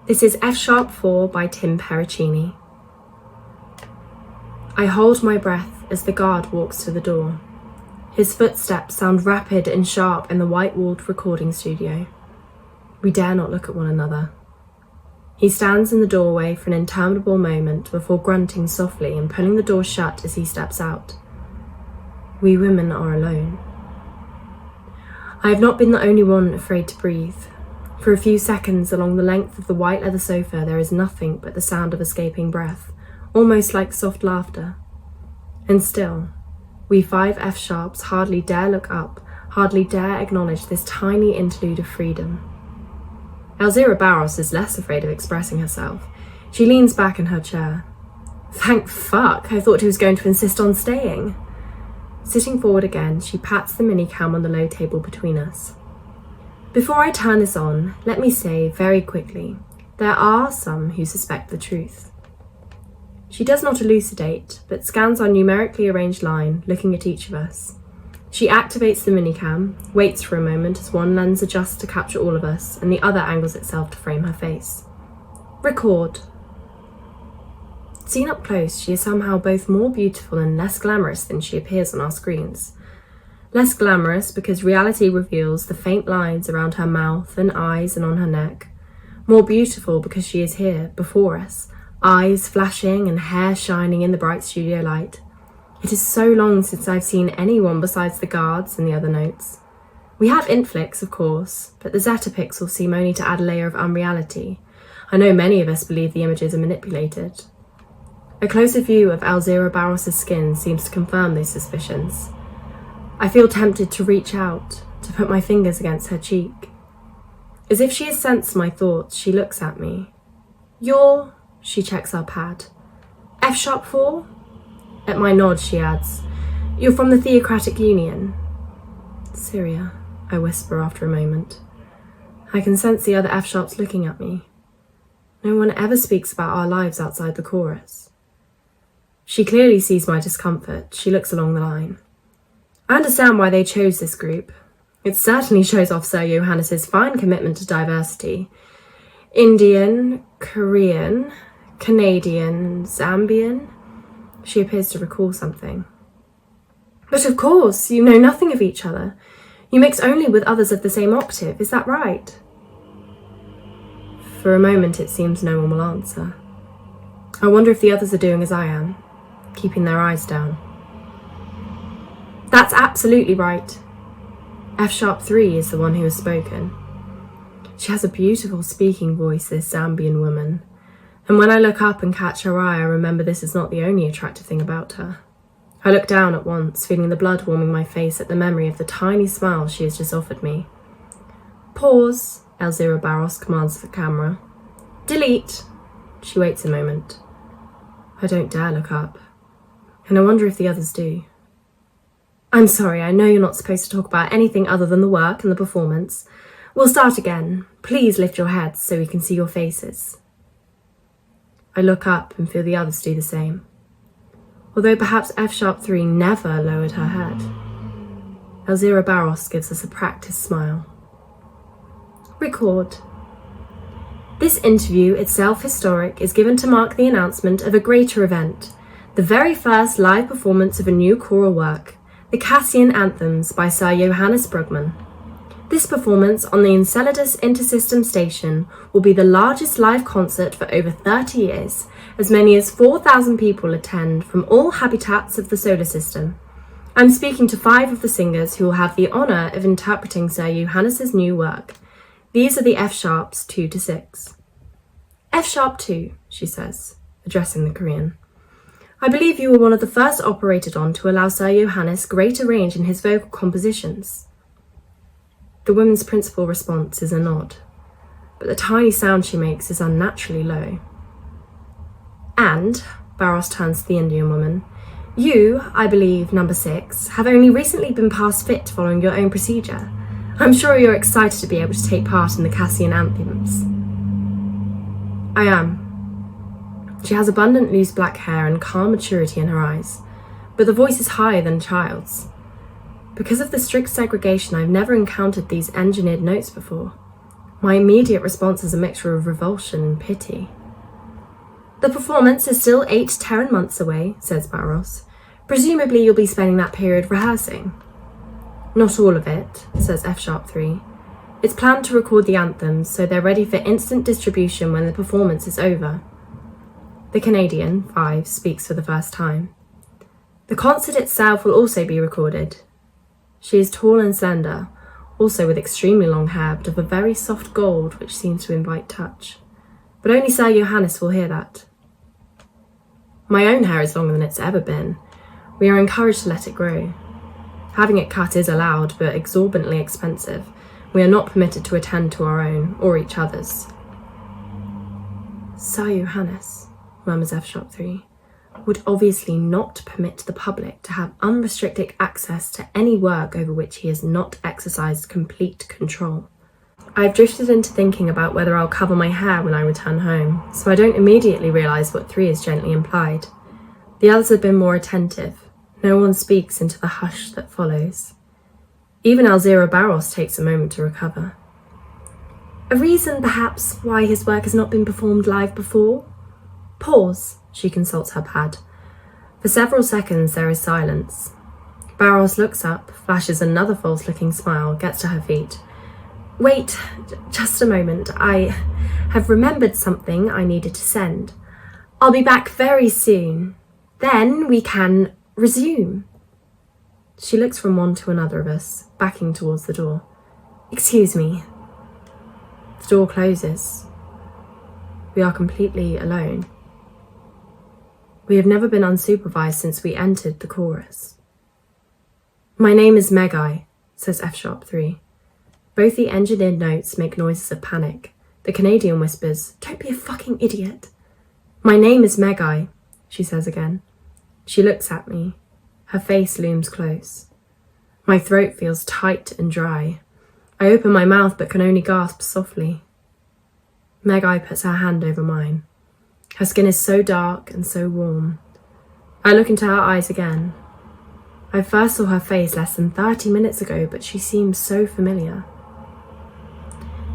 This is F-sharp 4 by Tim Pieraccini. I hold my breath as the guard walks to the door. His footsteps sound rapid and sharp in the white-walled recording studio. We dare not look at one another. He stands in the doorway for an interminable moment before grunting softly and pulling the door shut as he steps out. We women are alone. I have not been the only one afraid to breathe. For a few seconds along the length of the white leather sofa there is nothing but the sound of escaping breath, almost like soft laughter. And still, we 5 F-sharps hardly dare look up, hardly dare acknowledge this tiny interlude of freedom. Elzira Barros is less afraid of expressing herself. She leans back in her chair. Thank fuck, I thought he was going to insist on staying. Sitting forward again, she pats the minicam on the low table between us. Before I turn this on, let me say very quickly, there are some who suspect the truth. She does not elucidate, but scans our numerically arranged line, looking at each of us. She activates the minicam, waits for a moment as one lens adjusts to capture all of us, and the other angles itself to frame her face. Record. Seen up close, she is somehow both more beautiful and less glamorous than she appears on our screens. Less glamorous because reality reveals the faint lines around her mouth and eyes and on her neck. More beautiful because she is here, before us, eyes flashing and hair shining in the bright studio light. It is so long since I've seen anyone besides the guards and the other notes. We have inflicts, of course, but the Zeta pixels seem only to add a layer of unreality. I know many of us believe the images are manipulated. A closer view of Elzira Barros' skin seems to confirm these suspicions. I feel tempted to reach out, to put my fingers against her cheek. As if she has sensed my thoughts, she looks at me. You're... She checks our pad. F-sharp 4? At my nod, she adds, You're from the Theocratic Union. Syria, I whisper after a moment. I can sense the other F-sharps looking at me. No one ever speaks about our lives outside the chorus. She clearly sees my discomfort. She looks along the line. I understand why they chose this group. It certainly shows off Sir Johannes's fine commitment to diversity. Indian, Korean, Canadian, Zambian. She appears to recall something. But of course, you know nothing of each other. You mix only with others of the same octave, is that right? For a moment it seems no one will answer. I wonder if the others are doing as I am, keeping their eyes down. That's absolutely right. F-sharp 3 is the one who has spoken. She has a beautiful speaking voice, this Zambian woman. And when I look up and catch her eye, I remember this is not the only attractive thing about her. I look down at once, feeling the blood warming my face at the memory of the tiny smile she has just offered me. Pause, Elzira Barros commands the camera. Delete. She waits a moment. I don't dare look up. And I wonder if the others do. I'm sorry, I know you're not supposed to talk about anything other than the work and the performance. We'll start again. Please lift your heads so we can see your faces. I look up and feel the others do the same. Although perhaps F-sharp 3 never lowered her head. Elzira Barros gives us a practiced smile. Record. This interview, itself historic, is given to mark the announcement of a greater event, the very first live performance of a new choral work, the Cassian Anthems by Sir Johannes Brugmann. This performance on the Enceladus Intersystem Station will be the largest live concert for over 30 years. As many as 4,000 people attend from all habitats of the solar system. I'm speaking to 5 of the singers who will have the honour of interpreting Sir Johannes's new work. These are the F-sharps 2 to 6. F-sharp 2, she says, addressing the Korean. I believe you were one of the first operated on to allow Sir Johannes greater range in his vocal compositions. The woman's principal response is a nod, but the tiny sound she makes is unnaturally low. And, Barros turns to the Indian woman, you, I believe, number 6, have only recently been passed fit following your own procedure. I'm sure you're excited to be able to take part in the Cassian Anthems. I am. She has abundant loose black hair and calm maturity in her eyes, but the voice is higher than a child's. Because of the strict segregation, I've never encountered these engineered notes before. My immediate response is a mixture of revulsion and pity. "The performance is still 8 Terran months away," says Barros. "Presumably you'll be spending that period rehearsing." "Not all of it," says F#3. "It's planned to record the anthems, so they're ready for instant distribution when the performance is over." The Canadian, 5, speaks for the first time. "The concert itself will also be recorded." She is tall and slender, also with extremely long hair, but of a very soft gold which seems to invite touch. But only Sir Johannes will hear that. My own hair is longer than it's ever been. We are encouraged to let it grow. Having it cut is allowed, but exorbitantly expensive. We are not permitted to attend to our own, or each other's. Sir Johannes, murmurs F#3, would obviously not permit the public to have unrestricted access to any work over which he has not exercised complete control. I've drifted into thinking about whether I'll cover my hair when I return home, so I don't immediately realise what 3 has gently implied. The others have been more attentive. No one speaks into the hush that follows. Even Alzira Barros takes a moment to recover. "A reason, perhaps, why his work has not been performed live before?" Pause. She consults her pad. For several seconds there is silence. Barros looks up, flashes another false-looking smile, gets to her feet. "Wait, just a moment. I have remembered something I needed to send. I'll be back very soon. Then we can resume." She looks from one to another of us, backing towards the door. "Excuse me." The door closes. We are completely alone. We have never been unsupervised since we entered the chorus. "My name is Megai," says F#3. Both the engineered notes make noises of panic. The Canadian whispers, "Don't be a fucking idiot." "My name is Megai," she says again. She looks at me. Her face looms close. My throat feels tight and dry. I open my mouth but can only gasp softly. Megai puts her hand over mine. Her skin is so dark and so warm. I look into her eyes again. I first saw her face less than 30 minutes ago, but she seems so familiar.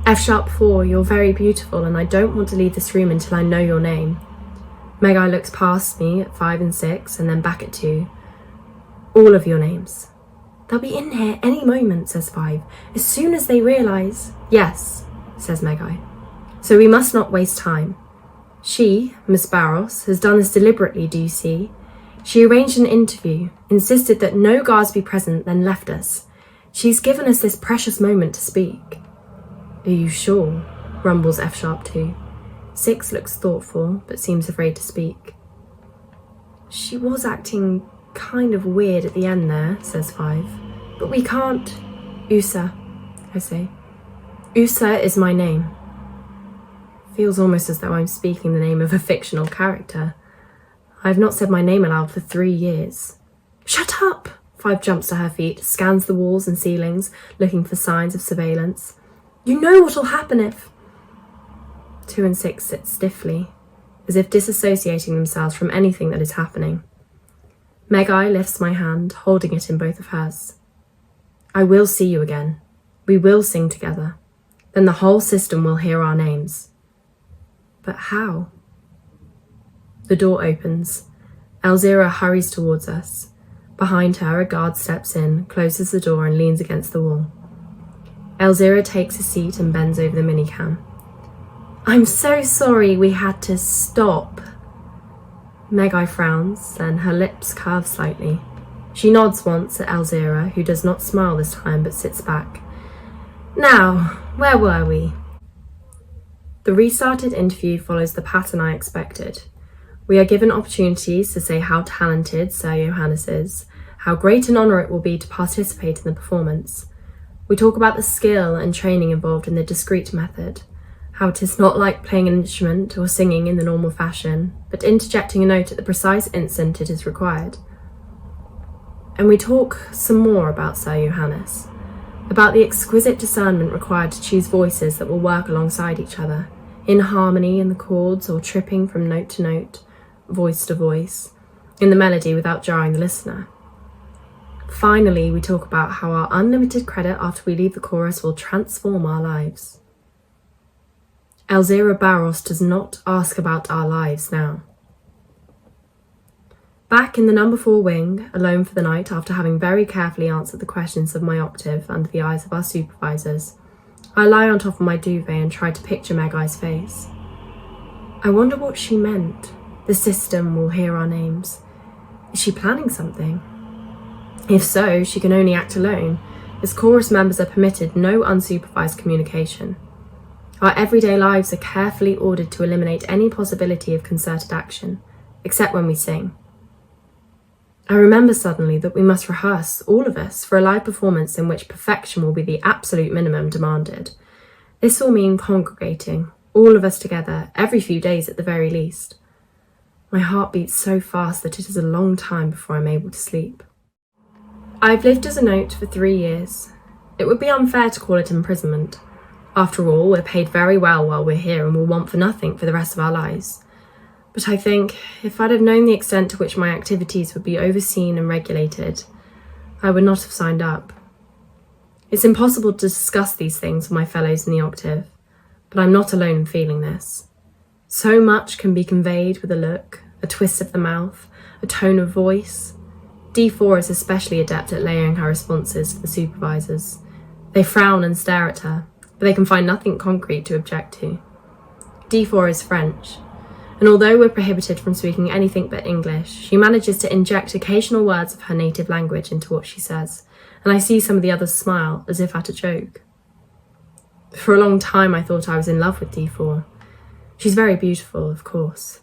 "F#4, you're very beautiful, and I don't want to leave this room until I know your name." Megai looks past me at 5 and 6, and then back at 2. "All of your names." "They'll be in here any moment," says 5, "as soon as they realise." "Yes," says Megai. "So we must not waste time. She, Miss Barros, has done this deliberately, do you see? She arranged an interview, insisted that no guards be present, then left us. She's given us this precious moment to speak." "Are you sure?" rumbles F#2. 6 looks thoughtful, but seems afraid to speak. "She was acting kind of weird at the end there," says 5. "But we can't—" "Usa," I say. "Usa is my name." Feels almost as though I'm speaking the name of a fictional character. I've not said my name aloud for 3 years. "Shut up!" 5 jumps to her feet, scans the walls and ceilings, looking for signs of surveillance. "You know what'll happen if—" 2 and 6 sit stiffly, as if disassociating themselves from anything that is happening. Megai lifts my hand, holding it in both of hers. "I will see you again. We will sing together. Then the whole system will hear our names." "But how?" The door opens. Alzira hurries towards us. Behind her, a guard steps in, closes the door and leans against the wall. Alzira takes a seat and bends over the minicam. "I'm so sorry we had to stop." Megai frowns, then her lips curve slightly. She nods once at Alzira, who does not smile this time but sits back. "Now, where were we?" The restarted interview follows the pattern I expected. We are given opportunities to say how talented Sir Johannes is, how great an honour it will be to participate in the performance. We talk about the skill and training involved in the discrete method, how it is not like playing an instrument or singing in the normal fashion, but interjecting a note at the precise instant it is required. And we talk some more about Sir Johannes, about the exquisite discernment required to choose voices that will work alongside each other, in harmony in the chords or tripping from note to note, voice to voice, in the melody without jarring the listener. Finally, we talk about how our unlimited credit after we leave the chorus will transform our lives. Elzira Barros does not ask about our lives now. Back in the number 4 wing, alone for the night after having very carefully answered the questions of my octave under the eyes of our supervisors, I lie on top of my duvet and try to picture Meg Eye's face. I wonder what she meant. The system will hear our names. Is she planning something? If so, she can only act alone, as chorus members are permitted no unsupervised communication. Our everyday lives are carefully ordered to eliminate any possibility of concerted action, except when we sing. I remember suddenly that we must rehearse, all of us, for a live performance in which perfection will be the absolute minimum demanded. This will mean congregating, all of us together, every few days at the very least. My heart beats so fast that it is a long time before I'm able to sleep. I've lived as a note for 3 years. It would be unfair to call it imprisonment. After all, we're paid very well while we're here and will want for nothing for the rest of our lives. But I think, if I'd have known the extent to which my activities would be overseen and regulated, I would not have signed up. It's impossible to discuss these things with my fellows in the octave, but I'm not alone in feeling this. So much can be conveyed with a look, a twist of the mouth, a tone of voice. D4 is especially adept at layering her responses for the supervisors. They frown and stare at her, but they can find nothing concrete to object to. D4 is French, and although we're prohibited from speaking anything but English, she manages to inject occasional words of her native language into what she says, and I see some of the others smile, as if at a joke. For a long time I thought I was in love with D4. She's very beautiful, of course.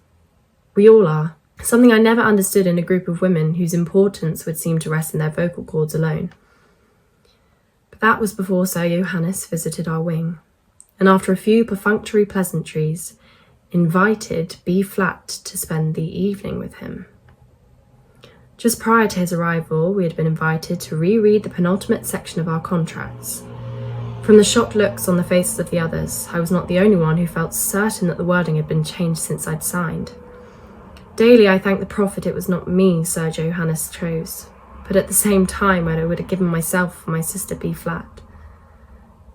We all are, something I never understood in a group of women whose importance would seem to rest in their vocal cords alone. But that was before Sir Johannes visited our wing, and after a few perfunctory pleasantries, invited B-flat to spend the evening with him. Just prior to his arrival, we had been invited to reread the penultimate section of our contracts. From the shocked looks on the faces of the others, I was not the only one who felt certain that the wording had been changed since I'd signed. Daily I thanked the prophet it was not me Sir Johannes chose, but at the same time I would have given myself for my sister B-flat.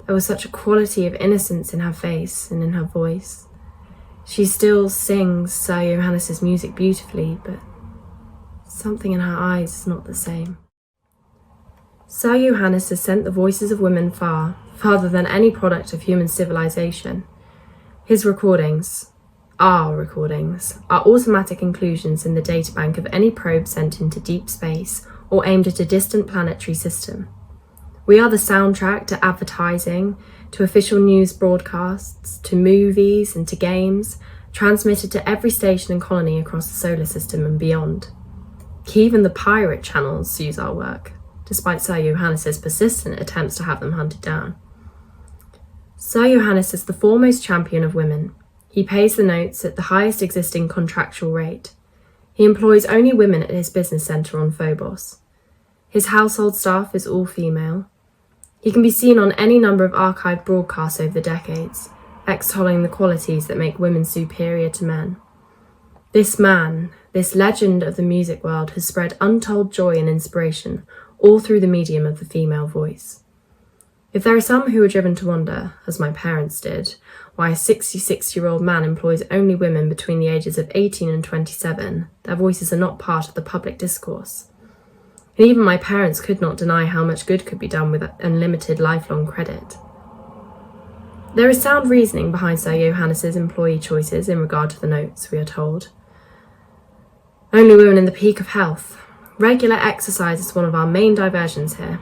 There was such a quality of innocence in her face and in her voice. She still sings Sir Johannes's music beautifully, but something in her eyes is not the same. Sir Johannes has sent the voices of women far, farther than any product of human civilization. His recordings, our recordings, are automatic inclusions in the databank of any probe sent into deep space or aimed at a distant planetary system. We are the soundtrack to advertising, to official news broadcasts, to movies and to games, transmitted to every station and colony across the solar system and beyond. Even the pirate channels use our work, despite Sir Johannes's persistent attempts to have them hunted down. Sir Johannes is the foremost champion of women. He pays the notes at the highest existing contractual rate. He employs only women at his business centre on Phobos. His household staff is all female. He can be seen on any number of archived broadcasts over the decades, extolling the qualities that make women superior to men. This man, this legend of the music world, has spread untold joy and inspiration all through the medium of the female voice. If there are some who are driven to wonder, as my parents did, why a 66-year-old man employs only women between the ages of 18 and 27, their voices are not part of the public discourse. And even my parents could not deny how much good could be done with unlimited lifelong credit. There is sound reasoning behind Sir Johannes's employee choices in regard to the notes, we are told. Only women in the peak of health. Regular exercise is one of our main diversions here,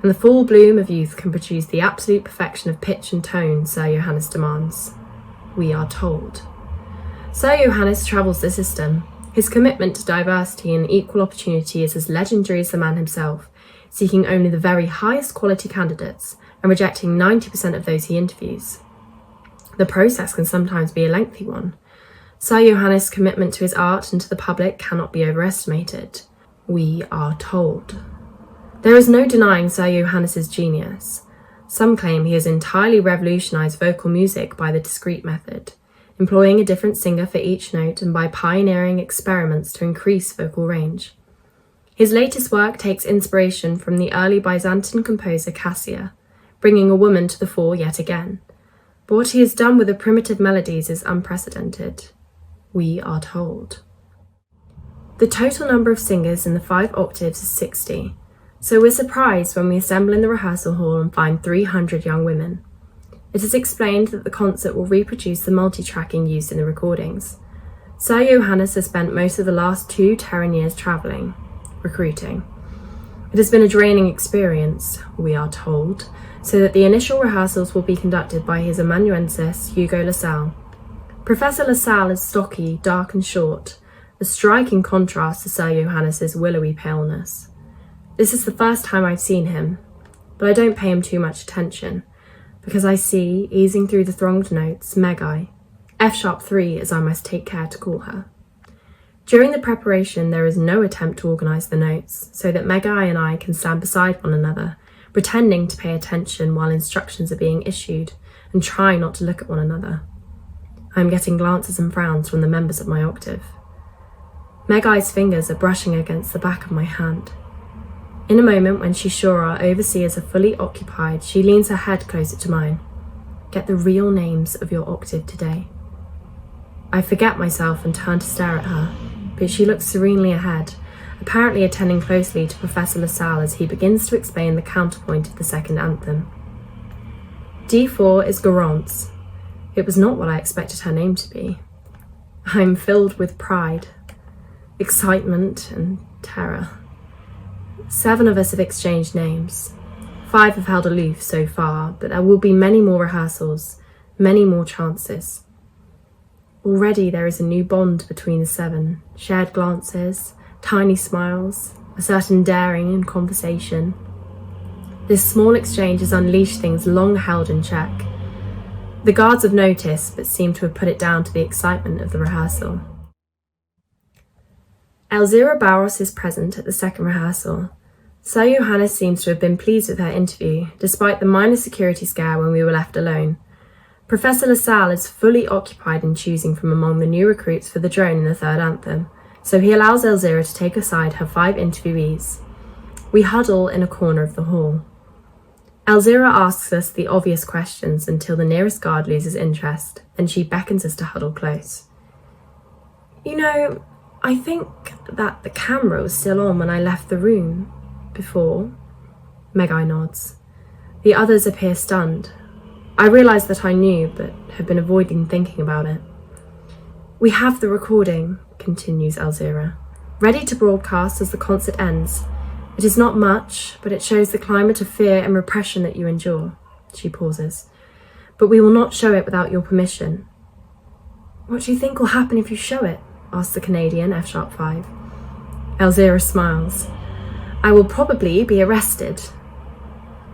and the full bloom of youth can produce the absolute perfection of pitch and tone Sir Johannes demands. We are told. Sir Johannes travels the system. His commitment to diversity and equal opportunity is as legendary as the man himself, seeking only the very highest quality candidates and rejecting 90% of those he interviews. The process can sometimes be a lengthy one. Sir Johannes' commitment to his art and to the public cannot be overestimated. We are told. There is no denying Sir Johannes's genius. Some claim he has entirely revolutionised vocal music by the discrete method, employing a different singer for each note and by pioneering experiments to increase vocal range. His latest work takes inspiration from the early Byzantine composer Cassia, bringing a woman to the fore yet again. But what he has done with the primitive melodies is unprecedented, we are told. The total number of singers in the 5 octaves is 60, so we're surprised when we assemble in the rehearsal hall and find 300 young women. It is explained that the concert will reproduce the multi-tracking used in the recordings. Sir Johannes has spent most of the last 2 Terran years travelling, recruiting. It has been a draining experience, we are told, so that the initial rehearsals will be conducted by his amanuensis, Hugo LaSalle. Professor LaSalle is stocky, dark and short, a striking contrast to Sir Johannes's willowy paleness. This is the first time I've seen him, but I don't pay him too much attention, because I see, easing through the thronged notes, Meg-I, F-sharp 3 as I must take care to call her. During the preparation there is no attempt to organise the notes, so that Meg-I and I can stand beside one another, pretending to pay attention while instructions are being issued, and trying not to look at one another. I am getting glances and frowns from the members of my octave. Meg-I's fingers are brushing against the back of my hand. In a moment, when she's sure our overseers are fully occupied, she leans her head closer to mine. Get the real names of your octave today. I forget myself and turn to stare at her, but she looks serenely ahead, apparently attending closely to Professor LaSalle as he begins to explain the counterpoint of the second anthem. D4 is Garance. It was not what I expected her name to be. I am filled with pride, excitement and terror. 7 of us have exchanged names. 5 have held aloof so far, but there will be many more rehearsals, many more chances. Already there is a new bond between the 7, shared glances, tiny smiles, a certain daring in conversation. This small exchange has unleashed things long held in check. The guards have noticed, but seem to have put it down to the excitement of the rehearsal. Elzira Barros is present at the second rehearsal. Sir Johannes seems to have been pleased with her interview, despite the minor security scare when we were left alone. Professor LaSalle is fully occupied in choosing from among the new recruits for the drone in the third anthem, so he allows Elzira to take aside her 5 interviewees. We huddle in a corner of the hall. Elzira asks us the obvious questions until the nearest guard loses interest, and she beckons us to huddle close. You know, I think that the camera was still on when I left the room. Before. Meg-I nods. The others appear stunned. I realise that I knew, but have been avoiding thinking about it. We have the recording, continues Elzira, ready to broadcast as the concert ends. It is not much, but it shows the climate of fear and repression that you endure. She pauses. But we will not show it without your permission. What do you think will happen if you show it? Asks the Canadian, F-sharp 5. Elzira smiles. I will probably be arrested.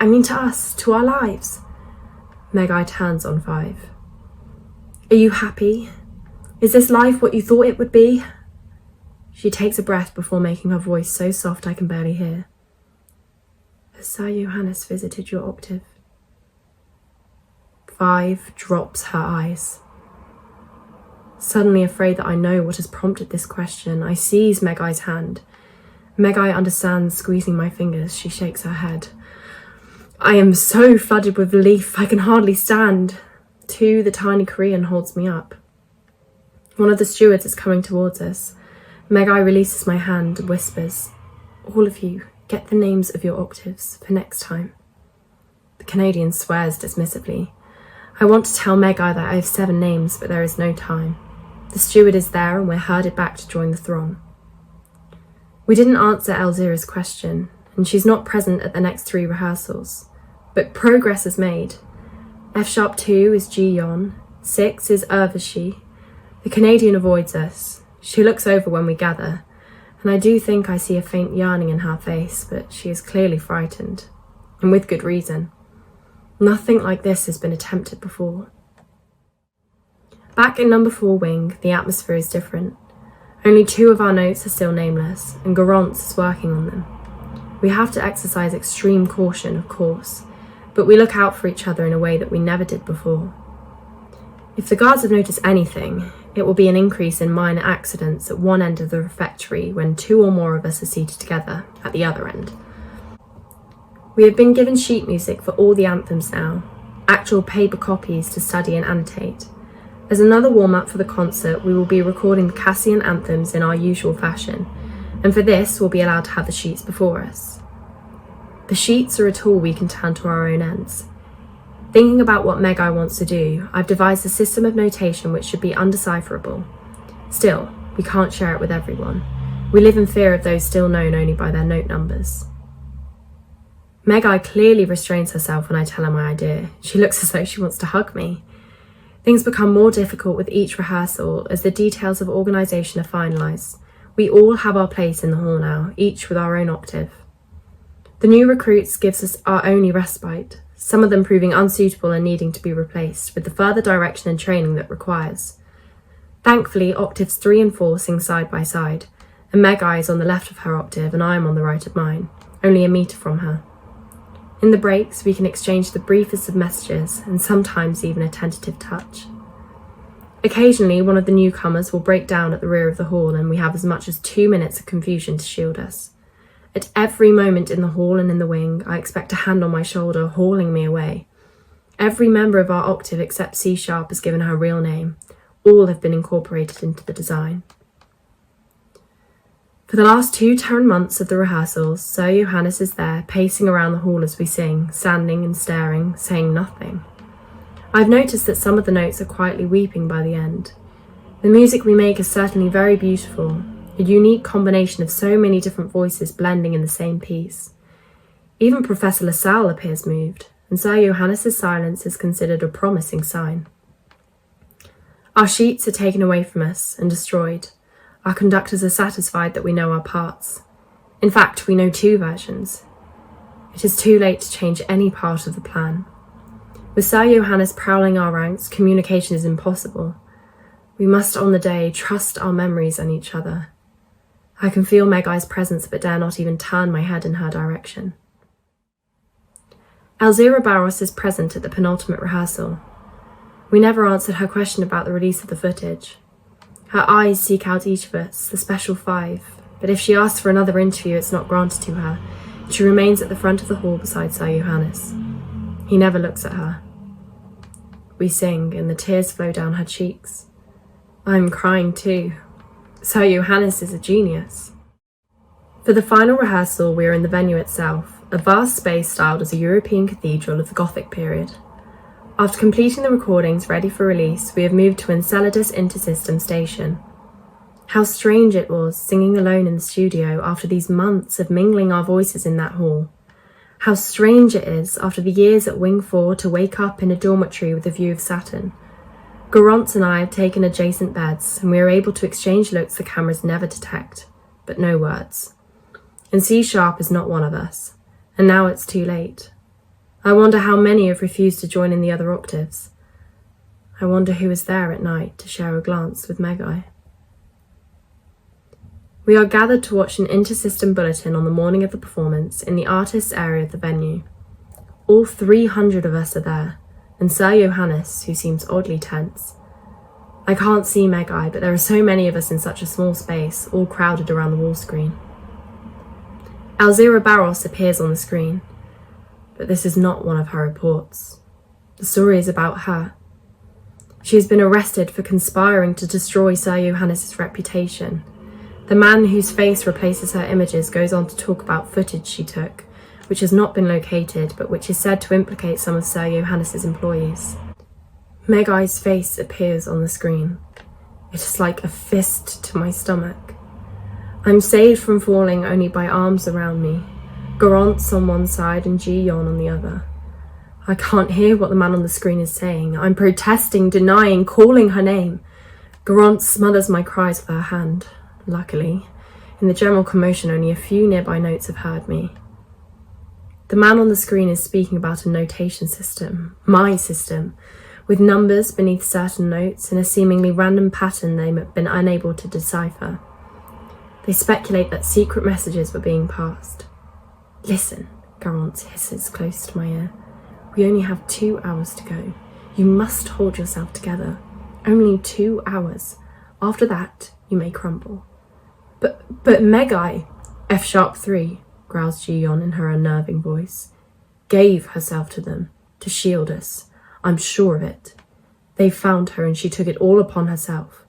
I mean to us, to our lives. Meg-I turns on 5. Are you happy? Is this life what you thought it would be? She takes a breath before making her voice so soft I can barely hear. Has Sir Johannes visited your octave? 5 drops her eyes. Suddenly afraid that I know what has prompted this question, I seize Meg-I's hand. Meg-I understands, squeezing my fingers. She shakes her head. I am so flooded with relief, I can hardly stand. 2, the tiny Korean holds me up. One of the stewards is coming towards us. Meg-I releases my hand and whispers, all of you, get the names of your octaves for next time. The Canadian swears dismissively. I want to tell Meg-I that I have 7 names, but there is no time. The steward is there and we're herded back to join the throng. We didn't answer Elzira's question, and she's not present at the next 3 rehearsals. But progress is made. F-sharp 2 is Ji-yeon, 6 is Urvashi. The Canadian avoids us. She looks over when we gather, and I do think I see a faint yearning in her face, but she is clearly frightened, and with good reason. Nothing like this has been attempted before. Back in number 4 wing, the atmosphere is different. Only 2 of our notes are still nameless, and Garance is working on them. We have to exercise extreme caution, of course, but we look out for each other in a way that we never did before. If the guards have noticed anything, it will be an increase in minor accidents at one end of the refectory when 2 or more of us are seated together at the other end. We have been given sheet music for all the anthems now, actual paper copies to study and annotate. As another warm-up for the concert, we will be recording the Cassian anthems in our usual fashion, and for this we'll be allowed to have the sheets before us. The sheets are a tool we can turn to our own ends. Thinking about what Meg-Eye wants to do, I've devised a system of notation which should be undecipherable. Still, we can't share it with everyone. We live in fear of those still known only by their note numbers. Meg-Eye clearly restrains herself when I tell her my idea. She looks as though she wants to hug me. Things become more difficult with each rehearsal as the details of organisation are finalised. We all have our place in the hall now, each with our own octave. The new recruits gives us our only respite, some of them proving unsuitable and needing to be replaced, with the further direction and training that requires. Thankfully, octaves 3 and 4 sing side by side, and Meg-Eye is on the left of her octave and I am on the right of mine, only a metre from her. In the breaks, we can exchange the briefest of messages and sometimes even a tentative touch. Occasionally, one of the newcomers will break down at the rear of the hall and we have as much as 2 minutes of confusion to shield us. At every moment in the hall and in the wing, I expect a hand on my shoulder hauling me away. Every member of our octave except C# is given her real name. All have been incorporated into the design. For the last 2 term months of the rehearsals, Sir Johannes is there, pacing around the hall as we sing, standing and staring, saying nothing. I've noticed that some of the notes are quietly weeping by the end. The music we make is certainly very beautiful, a unique combination of so many different voices blending in the same piece. Even Professor Lassalle appears moved, and Sir Johannes' silence is considered a promising sign. Our sheets are taken away from us and destroyed. Our conductors are satisfied that we know our parts. In fact, we know 2 versions. It is too late to change any part of the plan. With Sir Johannes prowling our ranks, communication is impossible. We must on the day trust our memories and each other. I can feel Meg-Eye's presence but dare not even turn my head in her direction. Elzira Barros is present at the penultimate rehearsal. We never answered her question about the release of the footage. Her eyes seek out each of us, the special 5, but if she asks for another interview it's not granted to her. She remains at the front of the hall beside Sir Johannes. He never looks at her. We sing and the tears flow down her cheeks. I'm crying too. Sir Johannes is a genius. For the final rehearsal, we are in the venue itself, a vast space styled as a European cathedral of the Gothic period. After completing the recordings ready for release, we have moved to Enceladus Intersystem Station. How strange it was singing alone in the studio after these months of mingling our voices in that hall. How strange it is, after the years at Wing 4, to wake up in a dormitory with a view of Saturn. Garance and I have taken adjacent beds, and we are able to exchange looks the cameras never detect, but no words. And C# is not one of us, and now it's too late. I wonder how many have refused to join in the other octaves. I wonder who is there at night to share a glance with Meg-Eye. We are gathered to watch an inter-system bulletin on the morning of the performance in the artists' area of the venue. All 300 of us are there, and Sir Johannes, who seems oddly tense. I can't see Meg-Eye, but there are so many of us in such a small space, all crowded around the wall screen. Elzira Barros appears on the screen, but this is not one of her reports. The story is about her. She has been arrested for conspiring to destroy Sir Johannes' reputation. The man whose face replaces her images goes on to talk about footage she took, which has not been located, but which is said to implicate some of Sir Johannes' employees. Meg-Eye's face appears on the screen. It is like a fist to my stomach. I'm saved from falling only by arms around me, Garance on one side and Ji-Yeon on the other. I can't hear what the man on the screen is saying. I'm protesting, denying, calling her name. Garance smothers my cries with her hand. Luckily, in the general commotion, only a few nearby notes have heard me. The man on the screen is speaking about a notation system, my system, with numbers beneath certain notes in a seemingly random pattern they have been unable to decipher. They speculate that secret messages were being passed. Listen, Garance hisses close to my ear. We only have 2 hours to go. You must hold yourself together. Only 2 hours. After that, you may crumble. But Meg-Eye, F#3, growls Ji-Yeon in her unnerving voice, gave herself to them to shield us. I'm sure of it. They found her and she took it all upon herself.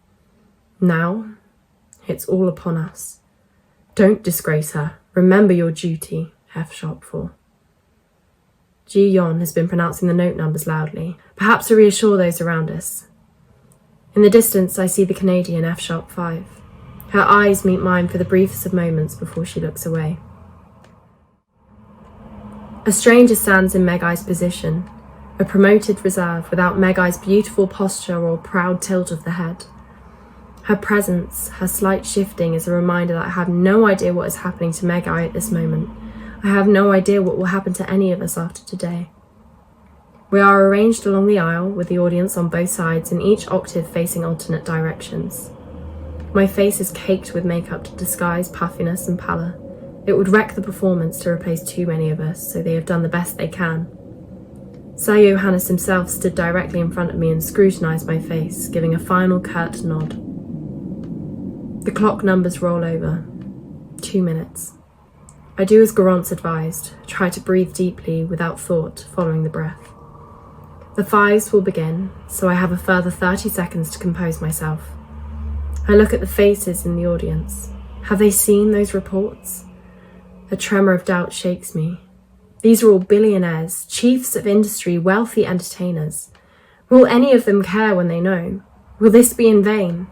Now, it's all upon us. Don't disgrace her. Remember your duty, F#4. Ji Yon has been pronouncing the note numbers loudly, perhaps to reassure those around us. In the distance, I see the Canadian F#5. Her eyes meet mine for the briefest of moments before she looks away. A stranger stands in Meg Eye's position, a promoted reserve without Meg Eye's beautiful posture or proud tilt of the head. Her presence, her slight shifting is a reminder that I have no idea what is happening to Meg Eye at this moment. I have no idea what will happen to any of us after today. We are arranged along the aisle with the audience on both sides and each octave facing alternate directions. My face is caked with makeup to disguise puffiness and pallor. It would wreck the performance to replace too many of us, so they have done the best they can. Sir Johannes himself stood directly in front of me and scrutinised my face, giving a final curt nod. The clock numbers roll over. 2 minutes. I do as Garance advised, try to breathe deeply without thought, following the breath. The fives will begin, so I have a further 30 seconds to compose myself. I look at the faces in the audience. Have they seen those reports? A tremor of doubt shakes me. These are all billionaires, chiefs of industry, wealthy entertainers. Will any of them care when they know? Will this be in vain?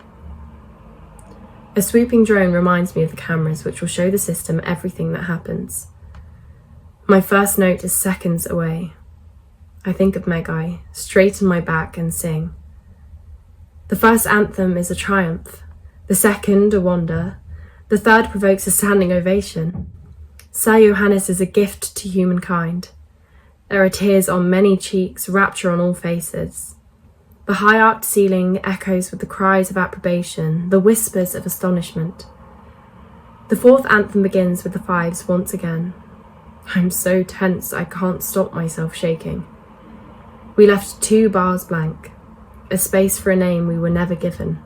A swooping drone reminds me of the cameras which will show the system everything that happens. My first note is seconds away. I think of Meg Eye, straighten my back and sing. The first anthem is a triumph, the second a wonder, the third provokes a standing ovation. Sir Johannes is a gift to humankind. There are tears on many cheeks, rapture on all faces. The high-arched ceiling echoes with the cries of approbation, the whispers of astonishment. The fourth anthem begins with the fives once again. I'm so tense I can't stop myself shaking. We left 2 bars blank, a space for a name we were never given.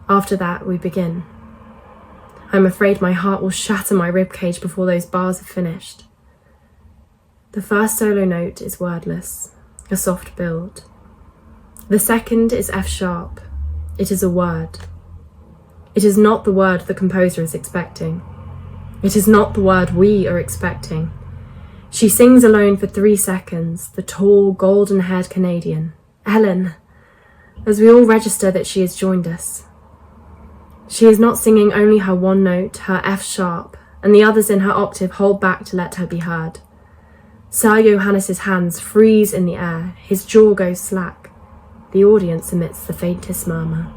After that, we begin. I'm afraid my heart will shatter my ribcage before those bars are finished. The first solo note is wordless, a soft build. The second is F#. It is a word. It is not the word the composer is expecting. It is not the word we are expecting. She sings alone for 3 seconds, the tall, golden-haired Canadian, Ellen, as we all register that she has joined us. She is not singing only her one note, her F#, and the others in her octave hold back to let her be heard. Sir Johannes's hands freeze in the air, his jaw goes slack. The audience emits the faintest murmur.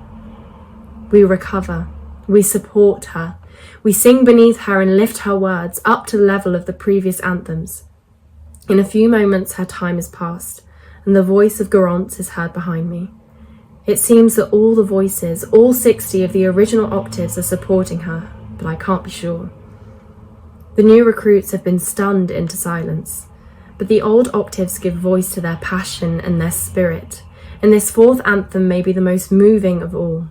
We recover, we support her, we sing beneath her and lift her words up to the level of the previous anthems. In a few moments her time is passed, and the voice of Garance is heard behind me. It seems that all the voices, all 60 of the original octaves are supporting her, but I can't be sure. The new recruits have been stunned into silence, but the old octaves give voice to their passion and their spirit, and this fourth anthem may be the most moving of all.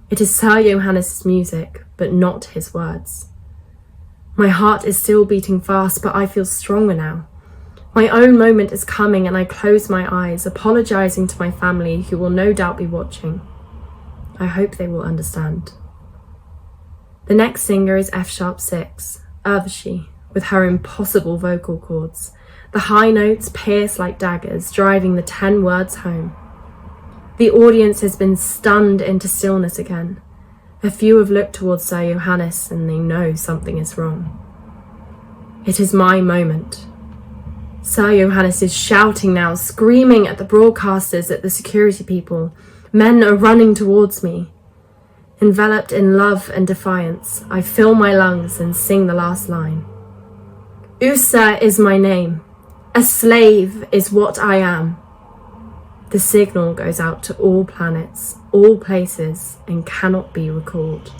It is Sir Johannes' music, but not his words. My heart is still beating fast, but I feel stronger now. My own moment is coming and I close my eyes, apologising to my family who will no doubt be watching. I hope they will understand. The next singer is F#6, Urvashi, with her impossible vocal cords. The high notes pierce like daggers, driving the 10 words home. The audience has been stunned into stillness again. A few have looked towards Sir Johannes and they know something is wrong. It is my moment. Sir Johannes is shouting now, screaming at the broadcasters, at the security people. Men are running towards me. Enveloped in love and defiance, I fill my lungs and sing the last line. Usa is my name. A slave is what I am. The signal goes out to all planets, all places, and cannot be recalled.